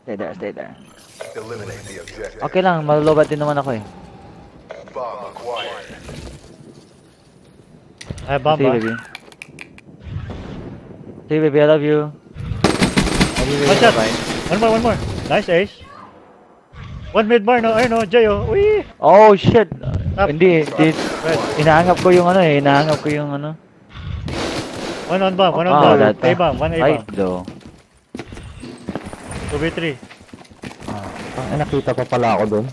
Stay there, stay there. Eliminate the objective. Okay lang, malulubat din naman ako eh. Bomb acquired. Ay, bomb See, ba? baby. See, baby, I love you. Love you, baby. One shot. Bye. One more. Nice, ace. One mid bar, no? Ayun, no? Jayo. Uy! Oh, shit. Hindi, Red. hinahangap ko yung ano eh. Hinahangap ko yung ano. One on bomb, one on Oh, bomb. that- A bomb, one A Right, bomb. though. 2v3. Ay, nakita pa pala ako doon.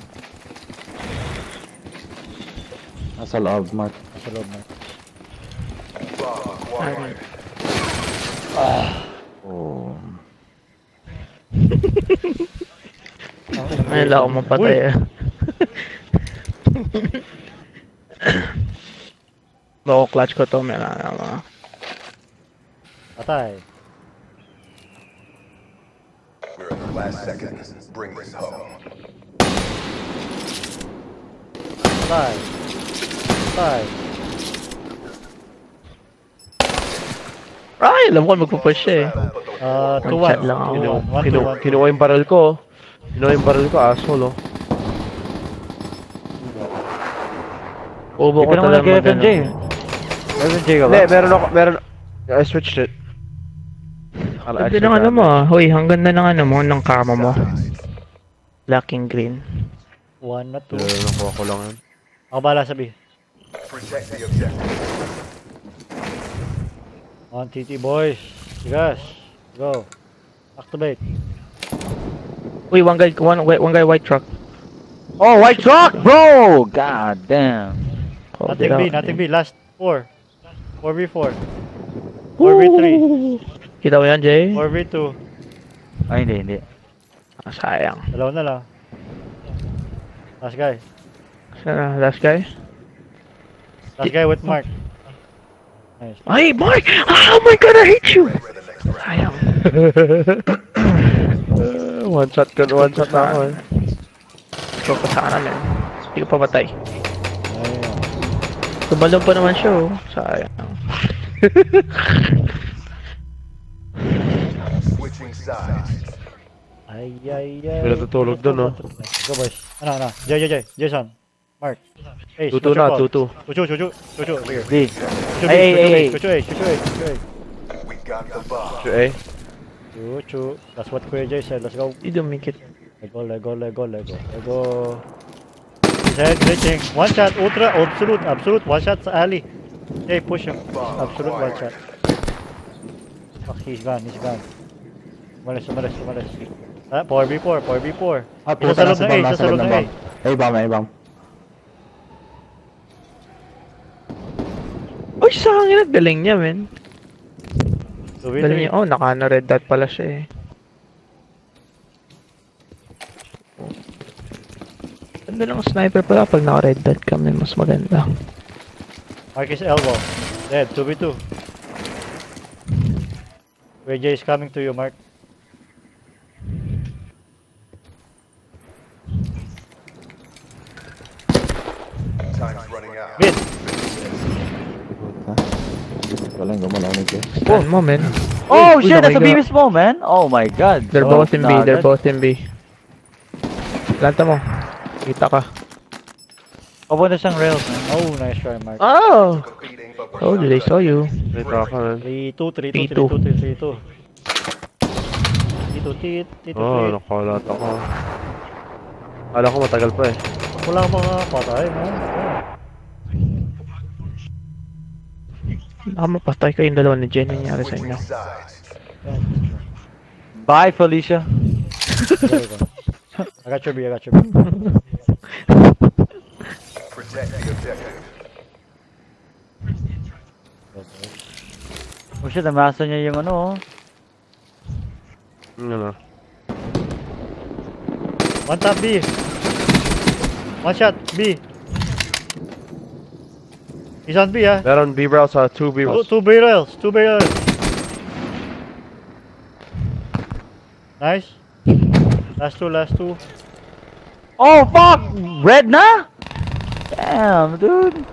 Nasa loob, Mark. Nasa loob na. Bomb acquired. Oh. Ay, wala akong mapatay eh. Bako clutch ko to, may mga. Patay. We're in the last seconds. Bring this home. Patay. Patay. Ay, alam ko magpupush siya eh. 2-1. lang ako. 1-2-1. Kinuha yung barrel ko. Kinuha yung barrel ko, asshole oh. Ubo Hindi ko ka naman talaga nag-FNJ. FNJ ka ba? Hindi, meron. I switched it. Ganda ng ano mo ah. Hoy, hanggang na ng ano mo, ng kama mo. Black and green. 1 na 2. Nakuha ko lang yun. Ako bahala sabi. Protect the objective. On TT boys. Gas. Go. Activate. Uy, one guy white truck. Oh, white truck, bro! God damn. Called Nothing it B, out, nothing eh. B. Last 4. 4v4. 4v3. Kita mo yan, Jay? 4v2. Ay, hindi. Ah, sayang. Dalawa na lang. Last guy. Sana, last guy? Last guy with Mark. Nice. Ay, Mark! Oh my god, I hate you! Sayang. One shot na ako eh. Ikaw pa sana, man. Hindi ko pa matay. Ayun. Tumalong pa naman siya, oh. Sayang. Switching sides. Ay. May natutulog dun, oh. Go boys. Ano. Jason. Mark. Ace. Tutu na, tutu. Chuchu. Bigger. B. Chuchu, Ay. Chuchu A. We got the bomb. Eh, Chuchu. That's what Kuya Jay said. Let's go. Hindi dumikit. Lego. He's head glitching. One shot. Ultra. Absolute. One shot sa alley. Jay, push him. Absolute one shot. Fuck, he's gone. Umalis. 4v4. Ah, Isa sa loob ng A. nasa loob ng bomb. Ay, bomb. Uy, sayang yun. Galing niya, man. 2v3. Galing niya. Oh, naka-red dot pala siya eh. Ganda lang ang sniper pala pag naka-red dot ka, man. Mas maganda. Mark is elbow. Dead. 2v2. Kuya Jay is coming to you, Mark. Time's running out. Mid. Walang gumalaw na dyan. Stand mo, man. Oh, Uy, shit! Nasa nakaiga. B mismo, man! Oh my god. They're Oh, both in B. They're agad. both in B. Planta mo. Kita ka. Papunta siyang rails, man. Oh, nice try, Mark. Oh! Competing but Oh, did I saw you? may truck ka man. 3-2. Tito. Oh, nakalat ako. Kala ko matagal pa eh. Wala kang mga patay, no? Baka mapatay kayong dalawa ni Jen. Nangyari sa switching inyo. sides. Bye, Felicia. There you go. I got your B. Protect the objective. Oh shit, namasa niya yung ano, oh. Ano? One tap B. One shot B. He's on B, ah. Meron B bro sa 2 B bro. Two barrels. Nice. Last two. Oh, fuck! Red na? Damn, dude.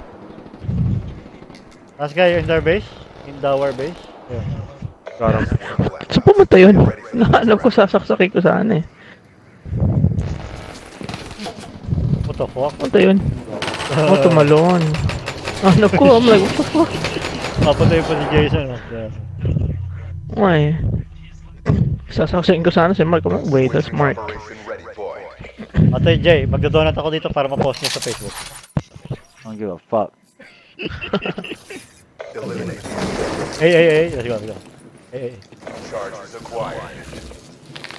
Last guy in their base. In our base. Yeah. Parang So pumunta yun. Nahanap ko sasaksakin ko saan eh. What the fuck? Ano yun? Oh, tumalon. Ano ko? I'm like, what the fuck? Papatay pa si Jason. Why? Sasaksayin ko sana si Mark. Wait, that's Mark. Operation ready, boy. Atay Jay, magdodonut ako dito para ma-post niya sa Facebook. I don't give a fuck. Eliminate. Hey, let's go, let's go. Hey. Charges acquired.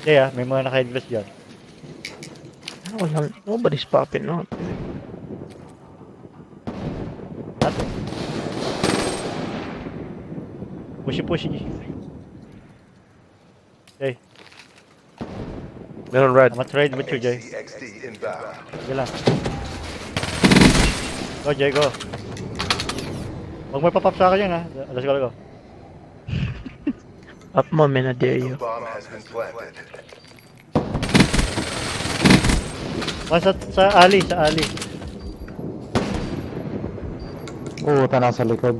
Jay may mga naka-headless dyan. Nobody's popping up. Pushy. Jay, Meron red. I'm gonna trade with you, Jay. XD inbound. Sige lang. Go, Jay, go. Huwag mo ipapap sa akin yun, ha. Let's go. Up mo, man, I dare The you. bomb has been planted. Sa alley. Puta, nasa likod.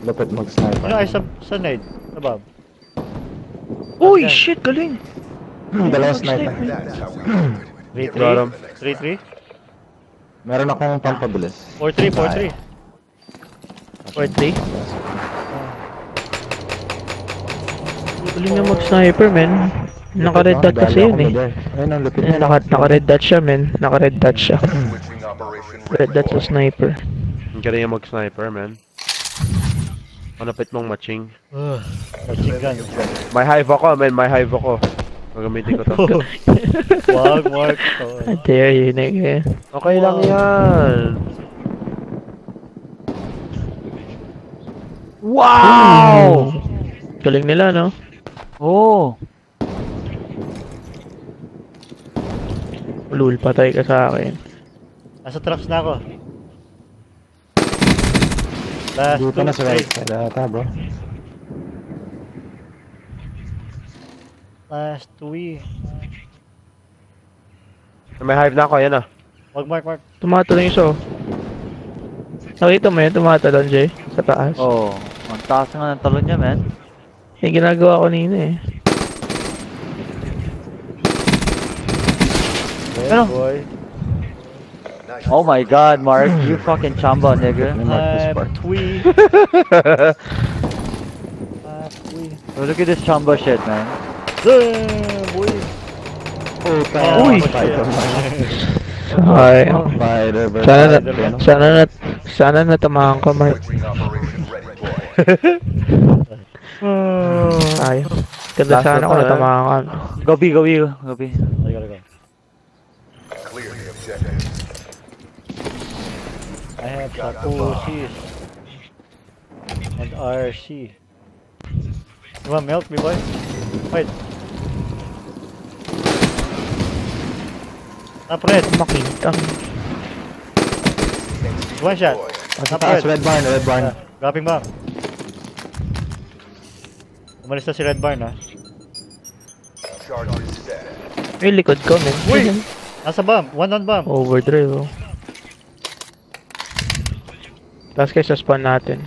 Lapit mag-sniper. Ano ay sa nade? Sa bab. Uy, shit, galing! Dalawa sniper. That's how we do it. 3-3. Got him. 3-3. Meron akong pampabilis. 4-3. 4-3. Galing na mag-sniper, man. Naka-red dot kasi yun eh. Ayun ang lupit Eh, niya. Naka-red dot siya, man. Naka-red dot siya. Switching operation Red ready, dot sa boy. sniper. Ang galing yung mag-sniper, man. Manapit mong matching. Machine gun. May hive ako, man. May hive ako. Gagamitin ko to. Wag, Mark. I dare you, nigga. Okay lang yan. Wow! Galing nila, no? Oh! Lul, patay ka sa akin. Nasa traps na ako. Last Dito na sa 2, right side ata, bro. Last 2. May hive na ako, yan ah. Wag, Mark. Tumatalon yung show. Nakita mo yun, tumatalon, Jay? Sa taas. Oh, ang taas nga ng talon niya, man. Yung ginagawa ko nina eh. Yes, boy. Nice. Oh my god, Mark, you fucking chamba, nigga. May mark this I'm part. twee. Oh, look at this chamba shit, man. Damn, boy. Puta. Oh, Uy! shit. Ay, Spider, bro. sana natamaan ko, Mark. Switching operation ready, boy. Ay, ganda Last sana na ko to, natamaan ka. Go B. I gotta go. Clear the objective. I have Sakoshis and RC. You want milk, me boy? Wait. Top red. Makita. One shot. Boy. Top Taas, red. red barn. Dropping bomb. Umalis na si red barn, ha? Charges set. May likod ko, man. Uy! Nasa bomb. One on bomb. Overdrive, oh. Tapos kayo sa spawn natin.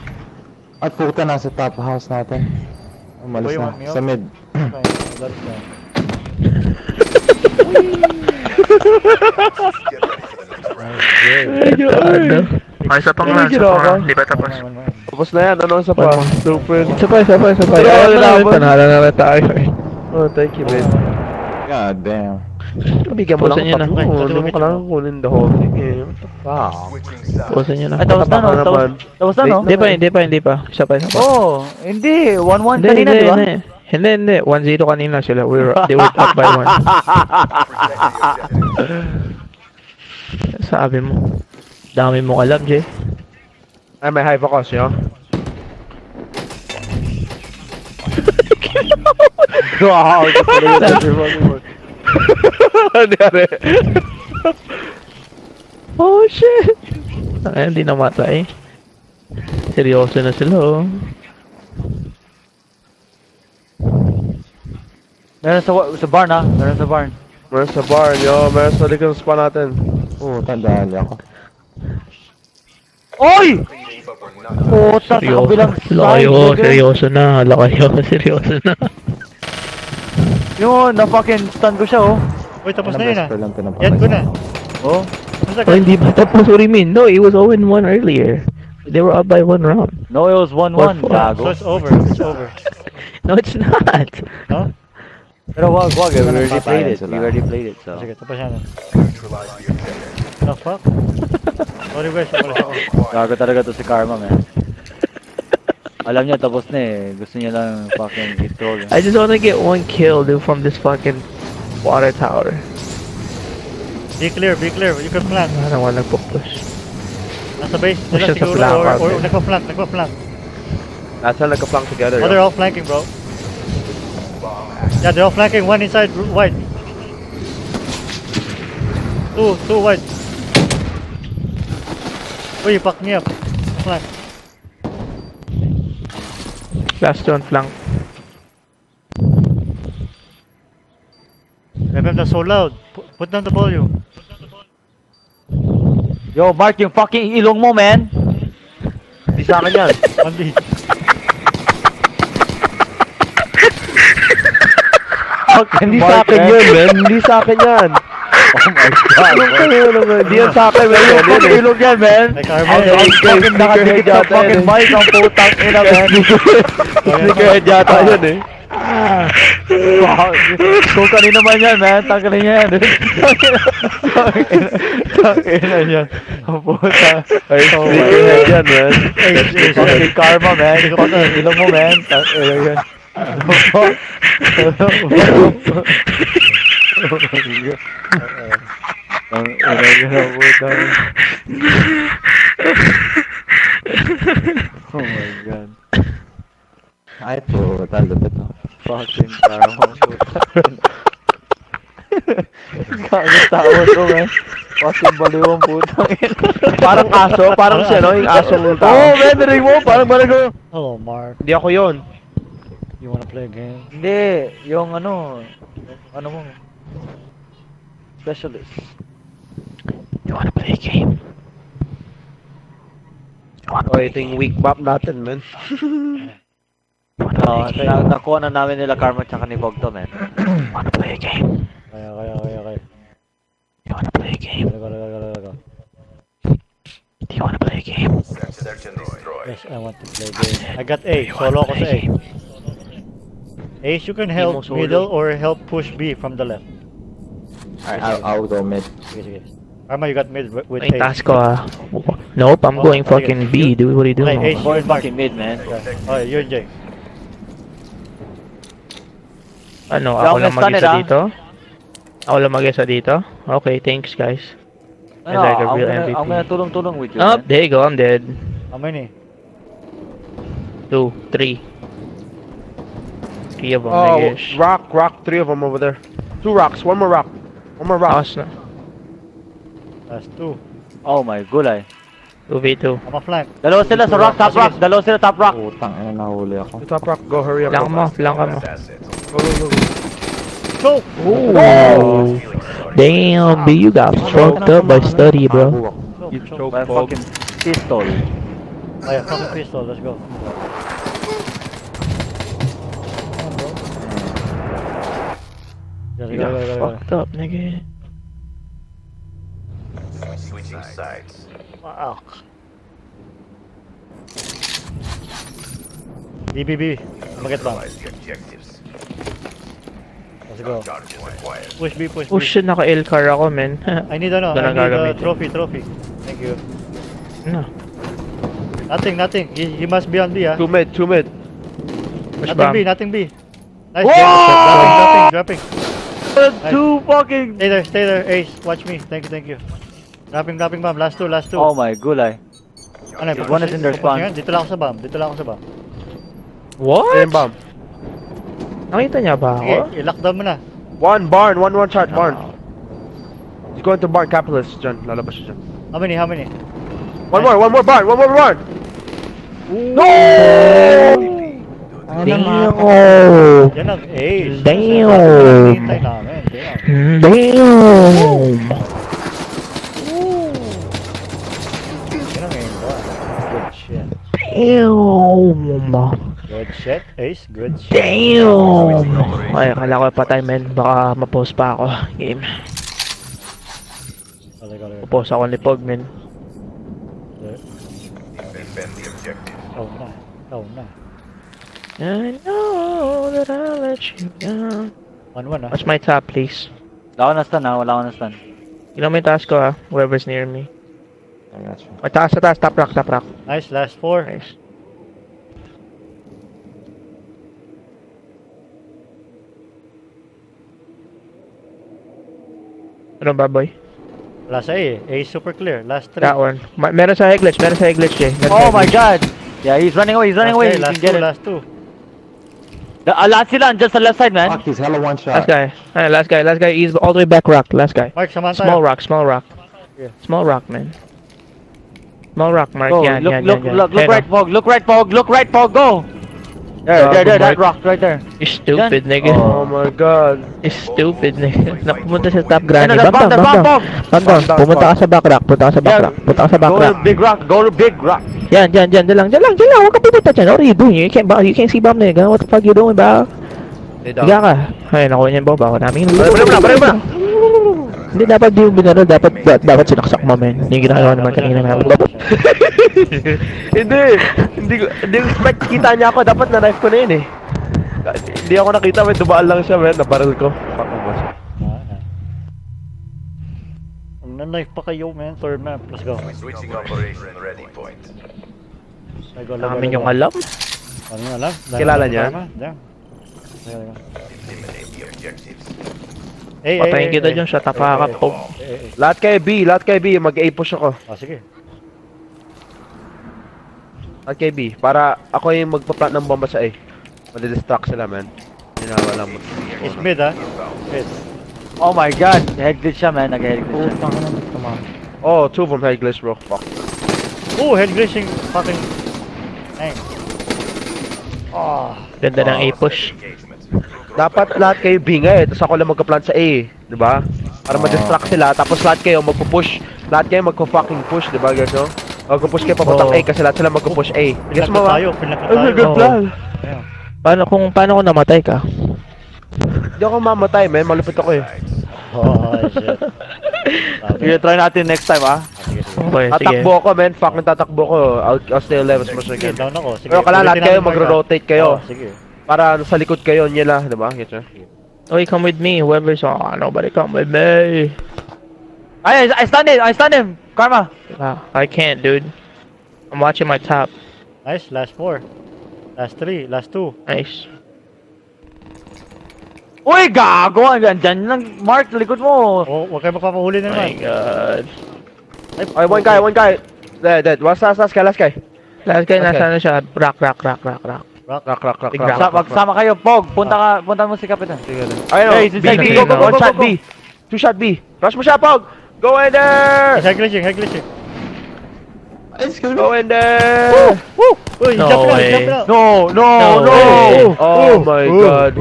At puta, nasa top house natin. Umalis Boy, na. want me Sa up? mid. Okay, that's done. Get ready for the next round. Medyo ano. Ay, isa pa nga, isa pa nga. Di ba tapos? One. Tapos na yan, ano sa pa? Super. Isa pa. Pero, Ayun na, laban. panalo na rin tayo eh. Oh, thank you, man. God damn. Bigyan mo lang Pupusan niyo na. tatlo. Hindi mo kailangan kunin the whole thing eh. Wow. Switching sides. Pupusan niyo na. Ay, tapos na, no? Tama naman. Tapos na, no? Hindi pa. Isa pa. Oh, hindi. 1-1 Hindi, kanina, di ba? Hindi. 1-0 kanina sila. They were up by 1. Protect the objective. Sabi mo. Dami mo alam, Jay. Ay, may hive ako, siya. Wow, ito pala yung Nangyari. Oh, shit! Ay, hindi namatay. Seryoso na sila, oh. Meron sa barn, ha? Meron sa barn. Meron sa barn, yo. Meron sa likod ng spawn natin. Puta, dali ako. Oy! But we're not Puta, sa kabilang side. nigga. Seryoso na. Seryoso na. Yung na fucking stun ko siya, oh. Uy, tapos na yun, ha? Best friend lang pinapakita. Yan ko na. Oh. Oh, hindi ba tapos? What do you mean? No, it was 0-1 earlier. They were up by 1 round. No, it was 1-1, So gago. it's over. It's over. No, it's not. No? Pero wag, we already Patayan played it. sila. We already played it, so. Sige, tapos yan. Neutralize the objective. The fuck? Sorry guys, wala ako. Gago talaga to si Karma, man. Alam niya, tapos na eh. Gusto niya lang fucking i-troll. I just want to get 1 kill, dude, from this fucking water tower. Be clear, be clear. You can plant. I don't want to push. Nasa base Push nila us sa siguro flank, or okay. nagpa-plant. That's how like a plank together. Oh, they're all flanking, bro. Yeah, they're all flanking. One inside white. Two white. Oh, you fucked me up. Flank. Last 2 on flank. FM, that's so loud. Put down the volume. Yo, Mark, yung fucking ilong mo, man. Hindi sa akin yan. Andy. Hindi sa akin yun, man. Hindi sa akin yan. Oh my god, Anong man. kayo naman? Hindi yan sa akin, man. Yung fucking ilong yan, man. Like Karma. Ang fucking nakadikit sa fucking mic, ang putang ina, man. Sneakerhead yata yun eh. Kung kanino man yan, man, tanggalin niya yan. Tangina yan. Ang puta. Ay, sneakerhead yan, man. Fucking Karma, man. Fucking ilong mo, man. Tangina yan. Ano po? Ang ina yun, ang puta. Oh my god. Ay, puta, lupit mo. Fucking Karma, puta. Kagad tao to, man. Fucking baliw ang putang ina. Parang aso, parang siya, no? Yung asong Oo, tao. man, narinig mo, parang baliw. Hello, Mark. Hindi ako yun. You wanna play a game? Hindi, yung ano mo, specialist. You want to play a game? O, ito yung weak map natin, man. Nakuha na namin nila Karma tsaka ni Bog to, man. You want to play a game? Kaya. You want to play a game? Go. Do you want to play a game? Search and destroy. Yes, I want to play a game. I got A. Solo ako sa A. Ace, you can help solo. middle or help push B from the left. I'll go mid. Sige. Karma, you got mid with May A. task ko ah. Nope, I'm Oh, going okay. fucking B, dude. What are you doing? Okay, Ace, Going fucking mid, man. Oh, yun, Jay. Ano, Yung ako lang stun mag-isa nila. dito? Ako lang mag-isa dito? Okay, thanks guys. Ano, like a I'm real gonna, MVP. I'm gonna tulong-tulong with you, Oh, man. there you go, I'm dead. How many? 2, 3. 3 of them, Oh, niggas. rock, 3 of them over there. 2 rocks, 1 more rock. 1 more rock. Takas na. That's 2. Oh my gulay. 2v2. I'm a flank. Dalawa sila sa rock, top rock. Dalawa sila top rock. Putang ina, nahuli ako. Top rock, go, hurry up. Flank mo, flank mo. Assets. Go! Ooh. Damn, B, you got fucked up by study, bro. You Choke. my fucking pistol. Oh yeah, fucking pistol. Let's go. You got fucked up, nigga. Switching sides. Wow. B. Maget bomb. Neutralize the objectives. Let's go. Charges acquired. Push B. Oh shit, naka-L car ako, man. I need ano. Ganun I need a gagamitin. trophy. Thank you. No. Nothing. He must be on B, ah. 2 mid. Push bomb. Nothing B. Nice. Whoa! Dropping. Two fucking. Stay there. Ace, watch me. Thank you. Dropping bomb. Last two. Oh my gulay. Ano, One is in their spawn. Dito lang ako sa bomb. What? Same bomb. Nakita niya ba Sige, ako? i-lockdown mo na. 1 barn, 1 shot, barn. He's going to barn, capitalist, dyan. Lalabas siya dyan. How many? 1 more barn, 1 more barn! Damn! Yan ang ace. Damn! Hintay namin. Damn. Damn! Yan ang aim ko. Good shit. Damn! Good shit, Ace. Good shit. Damn! Ay, akala ko patay, men. Baka ma-post pa ako. Game. Go. Upos ako ni Pog, men. Defend the objective. Oh na. I know that I'll let you down. 1-1 ah. Watch my top, please. Wala ko na stun ha, wala ko na stun. Tignan mo yung taas ko, ah. Whoever's near me. I got you. Ay, taas, top rock. Nice, last 4. Nice. Ano ba, boy? Wala sa A. A super clear. Last 3. That one. Meron sa high glitch, Jay. Meron Oh sa my high glitch. god! Yeah, he's running away, You Last can get 2, it. last 2. Lahat sila, just the left side, man. Fuck, he's hella one Last shot. guy. Last guy. He's all the way back rock. Last guy. Mark, samahan tayo. Small rock. Yeah. Small rock, man. Small rock, Mark. Go, Yan. look Hey, right, Pog, look right, Pog, go! There, that Mark. rock, right there. You stupid, nigga. Oh my god. You stupid, nigga. Napumunta sa top granny. Ano, Bam down. Bam down, Pumunta ka sa back rock. Punta ka sa back Go rock. to big rock. Go to big rock. Yan lang. Huwag ka pumunta dyan. What are you doing? You can't see bomb, nigga. What the fuck you doing, ba? Higa ka. Ay, nakuha niyan, Bob. Ako namin. Balik mo na. Hindi dapat di yung binaro. Dapat sinaksak mo, men. Yung ginagawa naman kanina. Hindi ko expect kita niya ako. Dapat na-knife ko na yun eh. Hindi ako nakita, may dumaan lang siya, man. Nabaril ko. Fuck mo ba siya? Nanay pa kayo, man. Third map. Let's go. Switching operation ready point. Namin yung alam. Ano yung alam? Kilala niya? Yeah. Eliminate the objectives. Patayin kita dyan sa tapakat, Bob. Lahat kayo B. Mag-A push ako. Sige. Lahat kayo B. Para ako yung magpa-plant ng bomba sa A. Madidistract sila, man. Hinawala mo. It's mid, ah. Mid. Oh my god, head glitch siya, man. Nag-head glitch siya. Oh, 2 of them head glitch, bro. Fuck. Oh, head glitching. Fucking. Dang. Oh. Ganda ng A-push. Dapat lahat kayo B nga eh. Tapos ako lang magka-plant sa A. Diba? Para ma-distract sila. Tapos lahat kayo magpo-push. Lahat kayo magpo-fucking push. Diba, guys, no? Magpo-push kayo papuntang A kasi lahat sila magpo-push A. Guess mo ba? Pinaka That's a good tayo. plan. Yeah. Paano kung namatay ka? Hindi ako mamatay, man. Malupit ako eh. Oh, shit. Sige, try natin next time, ah. Sige. Okay, sige. Tatakbo ako, man. Fucking tatakbo ko. I'll stay alive as much as I Sige, can. down ako. Sige. Pero kailangan lahat Ulitin kayo natin, Mark, magro-rotate ah. kayo. Oh, sige. Para sa likod kayo nila, diba? Get you? Okay, come with me. Whoever's nobody come with me. I stunned him! Karma! I can't, dude. I'm watching my top. Nice, last 4. Last 3, last 2. Nice. Uy, gago! Andyan lang, Mark, likod mo! Oh, huwag kayo magpapahuli na Oh my naman. god. Okay, one guy. Dead. Last guy. Last guy, Okay. nasa ano siya? Rock. Rock. Big rock. Magsama kayo, Pog! Punta mo si Kapitan. Ayun, Hey, B, he's inside B, B. go, Go, one go, shot go, B. 2 shot B. Rush mo siya, Pog! Go in there! Head glitching. Go in there! Woo! Uy, No jump way. out. No! way. Oh my god.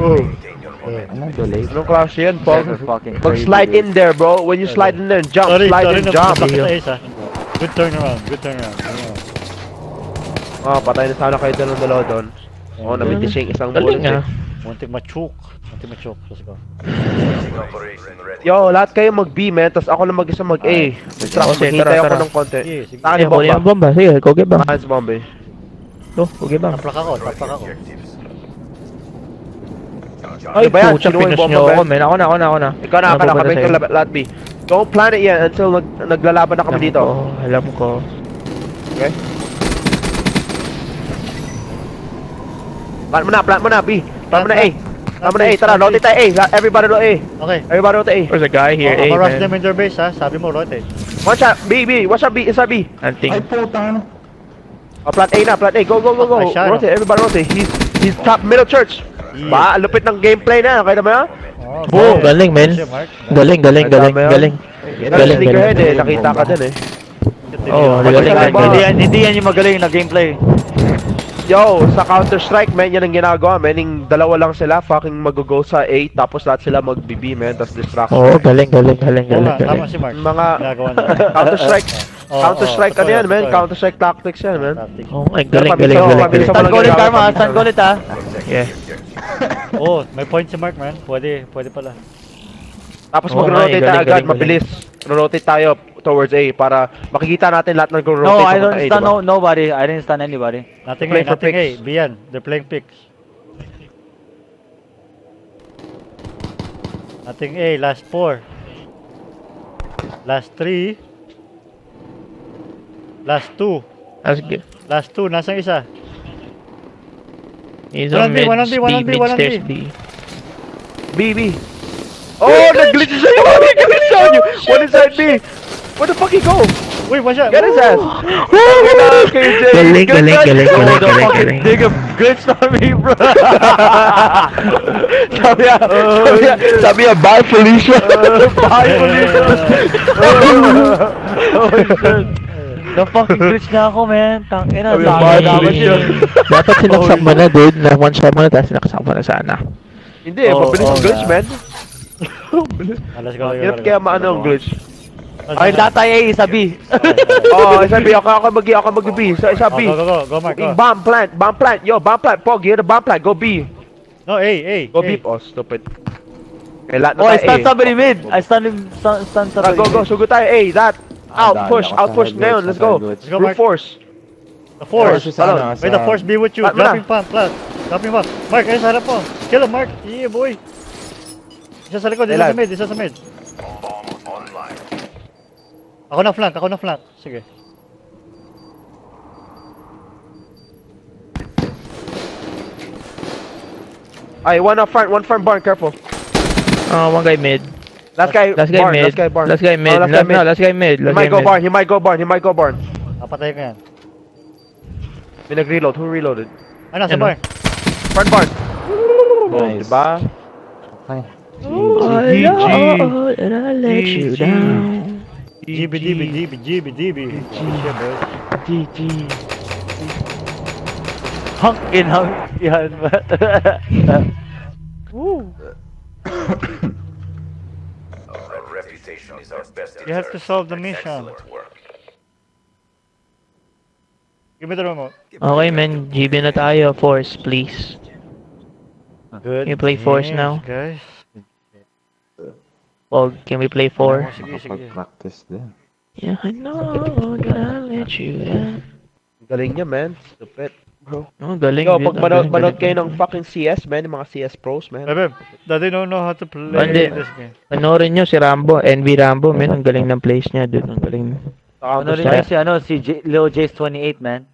Ano, delayed? Anong klase yan, Pog? This is fucking Mag-slide in there, bro. When you slide in there, jump. Sorry, Slide and jump. napakita sa isa. Good turnaround. Ah, patay na sana kayo doon ng dalawa doon. Oh, namitis yung isang Galing bullet eh. ah. Muntik machuk. Let's go. Switching operation ready. Yo, lahat kayo mag-B, man. Tapos ako lang mag-isa mag-A. Distract, Okay, maghintay tara, ako tara. ng konti. Sige, sige. Saan Sige, yung huli ang bomba? bomba. Sige, go get bang. Saan yung bomba eh? Go get bang. Taplak ako. Objectives. Ay, Ano ba yan? pucha, Sino yung pinush bomba nyo ba ako, yan? men. Ako na. Ikaw na, Ano kami ba kayo sa'yo? lahat B. Don't plan it yan until naglalaban na kami dito. Alam ko. Okay? Plant mo na, B. Plant mo na A. Plant mo na A. Tara, rotate tayo A. Everybody rotate A. Okay. Everybody rotate A. There's a guy here, Oh, rush man. them in their base, ha? Sabi mo, rotate. One shot, B. One shot, B. Inside B. Anting. Ay, putang. Oh, plant A na, plant A. Go. Ay, siya, Rotate, everybody rotate. He's top middle church. Ba, ang lupit ng gameplay na. Okay naman yan? Oh, Boom! okay. Galing, men. Sige, Mark. Galing. Ang dami, ah. Galing. Yan, sneakerhead eh. Nakita ka din eh. Oh, Magaling, galing. galing. Hindi yan yung magaling na gameplay. Yo, sa Counter-Strike, man, yan ang ginagawa, man. Yung dalawa lang sila, fucking mag-go sa A, tapos lahat sila mag-BB, man, tapos distract. Oh, galing. Oo nga, tama si Mark. Mga Ginagawa niya. Counter-Strike, Oo, Counter-Strike, totoo ano yan, man? totoo Counter-Strike tactics yan, man. Tactic. Oh, ay, galing. Pabilis Stand Walang ko ulit, gagawin Karma. kami. Stand ko ulit, ha? Yeah. Oh, may point si Mark, man. Pwede pala. Tapos Oo, mag-rotate ay, tayo galing, agad, galing, mabilis. Rotate tayo. towards A para makikita natin lahat ng rotate No, I papunta don't A, stun diba? nobody. I didn't stun anybody. Nothing A, Play for nothing A. picks. B yan. They're playing picks. Nothing A, last 4. Last 3. Last 2. That's good. Last 2, nasaan isa? He's One on on B, mid, one on B, one on B, B, mid one on stairs B. B. B. Oh, nag-glitch siya yung nag-glitch on you. One inside B. Where the fuck he go? Uy, one shot. Get his ass. Galing, galing, galing, galing, galing, galing. Nigga glitched on me, bro. Sabi niya, bye Felicia. Bye, Felicia. Oh, shit. Na-fucking glitch na ako, man. Tangina, Sabi niya, dami bye dapat Felicia. yun. Dapat sinaksak mo na, dude. Na one shot mo na, tapos sinaksak mo na sana. Hindi, mabilis ang glitch, man. Let's go, Hirap kaya maano ang glitch. Ay, tatay A, isa B. Oh, isa B, ako mag-B. Isa B. Go, Mark, go. Bomb plant. Yo, bomb plant. Pog, you're the bomb plant. Go B. No, A. Go B. Oh, stupid. Eh, lahat Oh, na I tayo stunned A. somebody mid. I stunned somebody Go. mid. Sugo tayo A. That. Outpush. Ngayon, let's go. Let's go, Brute Mark. force. The force. Sa May the force be with you. Plant mo na. Dropping plant. Dropping plant. Mark, ayun sa harap mo. Kill him, Mark. Yeah, boy. Isa sa likod, isa sa mid. Ako na flank. Sige. Ay, one front barn. Careful. One guy mid. Last guy Last guy barn. mid. Last guy barn. Last guy mid. Oh, last guy No, mid. last guy mid. He Last might guy go mid. barn. Papatay ko yan. May nag-reload. Who reloaded? Ay, nasa Ano? bar. Front barn. Nice. Diba? Okay. Oh, Lord, and I let you down. GB. Shit, boy. GG. Hangin, yan. Our reputation is our best You have to deterrent. solve the mission. Excellent work. Give me the remote. Okay, man. GB na tayo. Force, please. Good. You play force now? Guys. Well, can we play 4? Sige. Practice din. Yeah, I know that I let you down. Galing niya, man. Stupid. Bro. Oh, galing. Yo, dude. pag Ang galing, manood kayo galing. ng fucking CS, man, yung mga CS pros, man. Bebe, they don't know how to play Hindi. this game. Panoorin nyo si Rambo, NV Rambo, man. Ang galing ng plays niya, dude. Ang galing. Ano rin Kaya- yun si Lil Jace 28, man.